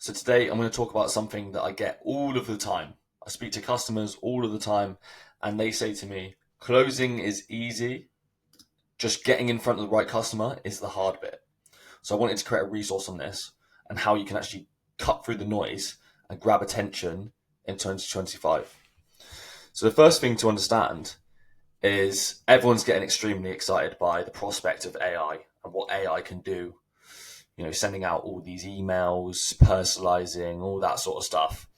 So today I'm going to talk about something that I get all of the time. I speak to customers all of the time, and they say to me, closing is easy, just getting in front of the right customer is the hard bit. So I wanted to create a resource on this and how you can actually cut through the noise and grab attention in 2025. So the first thing to understand is everyone's getting extremely excited by the prospect of AI and what AI can do, sending out all these emails, personalizing, all that sort of stuff.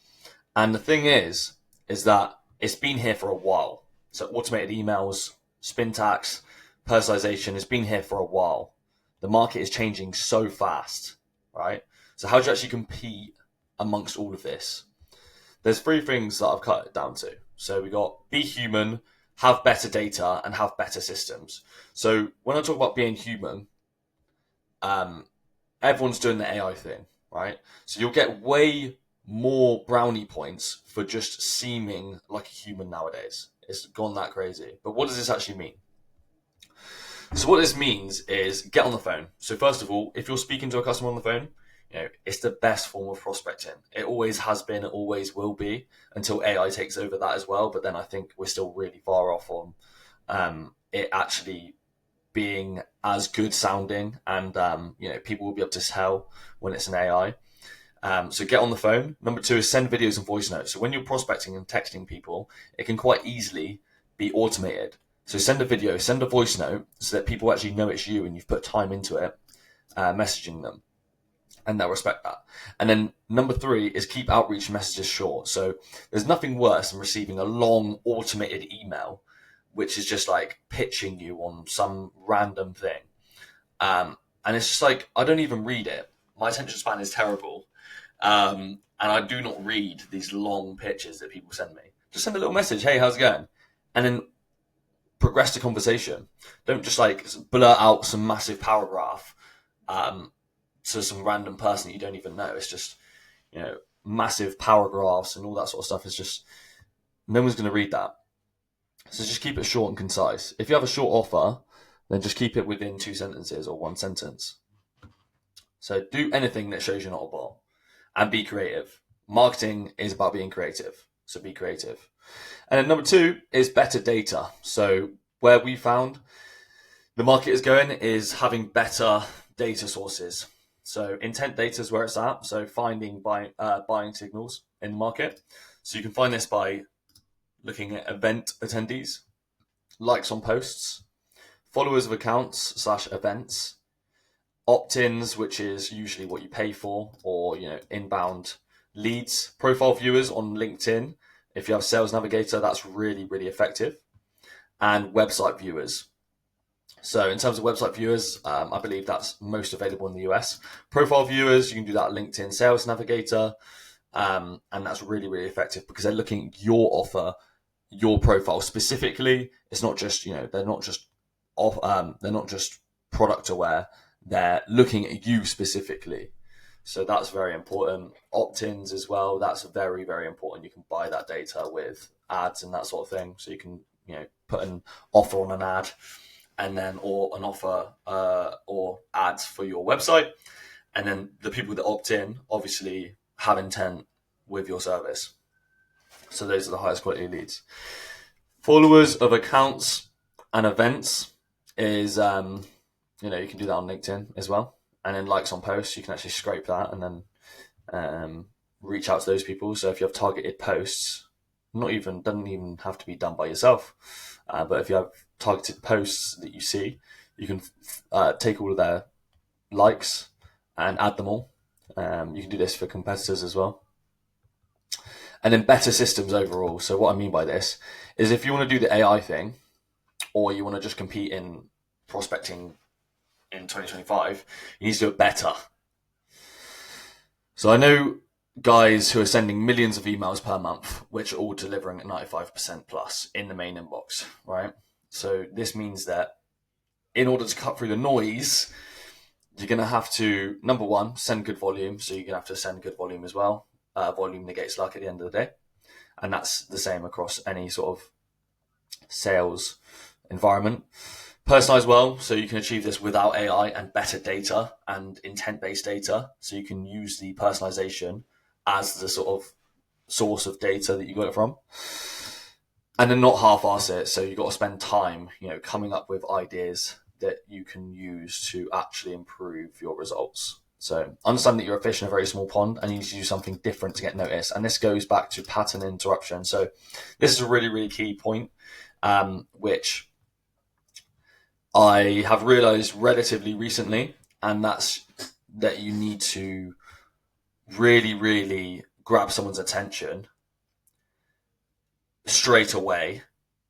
And the thing is that it's been here for a while. So automated emails, Spintax, personalization has been here for a while. The market is changing so fast, right? So how do you actually compete amongst all of this? There's three things that I've cut it down to. So we got be human, have better data, and have better systems. So when I talk about being human, um, everyone's doing the AI thing, right? So you'll get way more brownie points for just seeming like a human nowadays. It's gone that crazy. But what does this actually mean? So what this means is get on the phone. So first of all, if you're speaking to a customer on the phone, it's the best form of prospecting. It always has been, it always will be until AI takes over that as well. But then I think we're still really far off on it actually being as good sounding, and people will be able to tell when it's an AI. So get on the phone. Number two is send videos and voice notes. So when you're prospecting and texting people, it can quite easily be automated. So send a video, send a voice note so that people actually know it's you and you've put time into it, messaging them, and they'll respect that. And then number three is keep outreach messages short. So there's nothing worse than receiving a long automated email, which is just like pitching you on some random thing. And it's just like, I don't even read it. My attention span is terrible. And I do not read these long pitches that people send me. Just send a little message. Hey, how's it going? And then progress the conversation. Don't just like blurt out some massive paragraph to some random person that you don't even know. It's just, massive paragraphs and all that sort of stuff is just, no one's going to read that. So just keep it short and concise. If you have a short offer, then just keep it within two sentences or one sentence. So do anything that shows you're not a bot and be creative. Marketing is about being creative. So be creative. And then number two is better data. So where we found the market is going is having better data sources. So intent data is where it's at. So finding buying signals in the market. So you can find this by looking at event attendees, likes on posts, followers of accounts / events, opt-ins, which is usually what you pay for, or inbound leads, profile viewers on LinkedIn. If you have Sales Navigator, that's really, really effective, and website viewers. So in terms of website viewers, I believe that's most available in the US. Profile viewers, you can do that at LinkedIn Sales Navigator, and that's really, really effective because they're looking at your offer, your profile specifically. It's not just they're not just product aware. They're looking at you specifically. So that's very important. Opt-ins as well. That's very, very important. You can buy that data with ads and that sort of thing. So you can put an offer on an ad, and then or an offer or ads for your website, and then the people that opt in obviously have intent with your service. So those are the highest quality leads. Followers of accounts and events is, you can do that on LinkedIn as well. And then likes on posts, you can actually scrape that and then reach out to those people. So if you have targeted posts, doesn't even have to be done by yourself. But if you have targeted posts that you see, you can take all of their likes and add them all. You can do this for competitors as well. And then better systems overall. So what I mean by this is if you want to do the AI thing, or you want to just compete in prospecting in 2025, you need to do it better. So I know guys who are sending millions of emails per month, which are all delivering at 95% plus in the main inbox, right? So this means that in order to cut through the noise, you're going to have to, number one, send good volume. So you're going to have to send good volume as well. Volume negates luck at the end of the day. And that's the same across any sort of sales environment. Personalize well, so you can achieve this without AI and better data and intent-based data. So you can use the personalization as the sort of source of data that you got it from. And then not half-ass it. So you got to spend time, coming up with ideas that you can use to actually improve your results. So understand that you're a fish in a very small pond and you need to do something different to get noticed. And this goes back to pattern interruption. So this is a really, really key point, which I have realized relatively recently, and that's that you need to really, really grab someone's attention straight away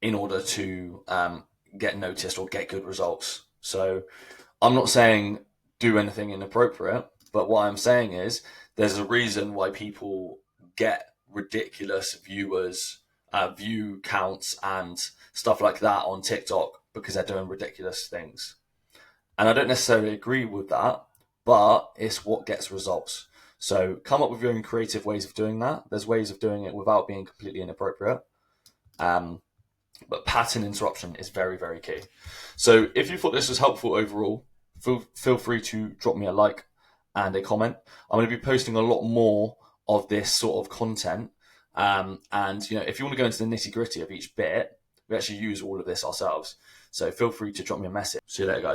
in order to get noticed or get good results. So I'm not saying do anything inappropriate, but what I'm saying is there's a reason why people get ridiculous view counts and stuff like that on TikTok because they're doing ridiculous things. And I don't necessarily agree with that, but it's what gets results. So come up with your own creative ways of doing that. There's ways of doing it without being completely inappropriate. But pattern interruption is very, very key. So if you thought this was helpful overall, feel free to drop me a like and a comment. I'm going to be posting a lot more of this sort of content. And if you want to go into the nitty gritty of each bit, we actually use all of this ourselves. So feel free to drop me a message. See you later, guys.